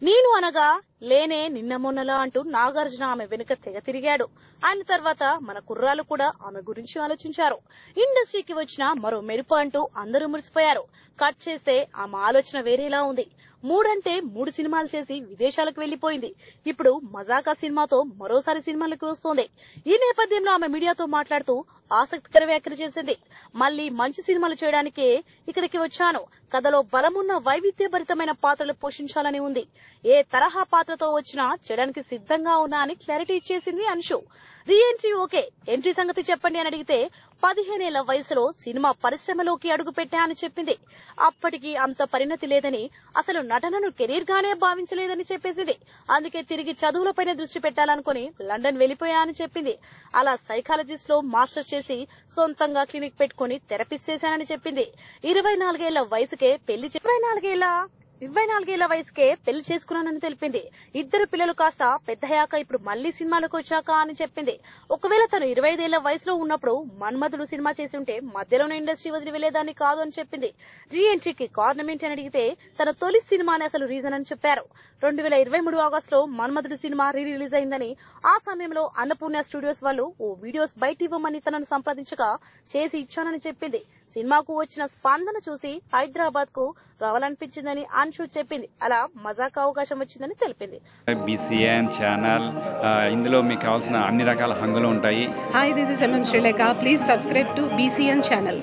నేను అనగా లేనే నిన్న మొన్నలా అంటూ నాగార్జున ఆమె వెనుక తెగ తిరిగాడు. ఆయన తర్వాత మన కుర్రాలు కూడా ఆమె గురించి ఆలోచించారు. ఇండస్ట్రీకి వచ్చిన మరో మెరుపు అంటూ అందరూ మురిసిపోయారు. కట్ చేస్తే ఆమె ఆలోచన వేరేలా ఉంది. 3 సినిమాలు చేసి విదేశాలకు వెళ్లిపోయింది. ఇప్పుడు మజాకా సినిమాతో మరోసారి సినిమాలకు వస్తోంది. ఈ నేపథ్యంలో ఆమె మీడియాతో మాట్లాడుతూ ఆసక్తికర వ్యాఖ్యలు చేసింది. మళ్లీ మంచి సినిమాలు చేయడానికే ఇక్కడికి వచ్చాను. కథలో బలమున్న వైవిధ్యభరితమైన పాత్రలు పోషించాలని ఉంది. ఏ తరహా పాత్రతో వచ్చినా చేయడానికి సిద్ధంగా ఉన్నా అని క్లారిటీ ఇచ్చేసింది Anshu. Re entry okay, entry సంగతి చెప్పండి అని అడిగితే 15 ఏళ్ల వయసులో సినిమా పరిశ్రమలోకి అడుగు పెట్టా అని చెప్పింది. అప్పటికి అంత పరిణతి లేదని, అసలు నటనను కెరీర్ గానే భావించలేదని చెప్పేసింది. అందుకే తిరిగి చదువులపైన దృష్టి పెట్టాలనుకుని లండన్ వెళ్లిపోయా అని చెప్పింది. అలా సైకాలజిస్ట్ లో మాస్టర్స్ చేసి సొంతంగా క్లినిక్ పెట్టుకుని థెరపిస్ట్ చేశానని చెప్పింది. 24 ఏళ్ల వయసుకే పెళ్లి 24 ఏళ్ల వయసుకే పెళ్లి చేసుకున్నానని తెలిపింది. 2 పిల్లలు కాస్త పెద్దయ్యాక ఇప్పుడు మళ్లీ సినిమాలకు వచ్చాక అని చెప్పింది. ఒకవేళ తను 25 ఏళ్ల వయసులో ఉన్నప్పుడు మన్మధుడు సినిమా చేసి ఉంటే మధ్యలోనే ఇండస్ట్రీ వదిలి వెళ్లేదాన్ని కాదు అని చెప్పింది. రీ ఎంట్రీకి కారణం ఏంటి అని అడిగితే తన తొలి సినిమాని అసలు రీజన్ అని చెప్పారు. 2023 ఆగస్టులో మన్మధుడు సినిమా రిలీజ్ అయిందని, ఆ సమయంలో అన్నపూర్ణ స్టూడియోస్ వాళ్ళు ఓ వీడియోస్ బయట ఇవ్వమని తనను సంప్రదించగా చేసి ఇచ్చానని చెప్పింది. సినిమాకు వచ్చిన స్పందన చూసి హైదరాబాద్ కు రావాలనిపించిందని అంశు చెప్పింది. అలా మజాక్ అవకాశం వచ్చిందని తెలిపింది. BCN ఛానల్ ఇందులో మీకు కావాల్సిన అన్ని రకాల హంగులు ఉంటాయి. Hi, this is MM Sri Lanka. Please subscribe to BCN channel.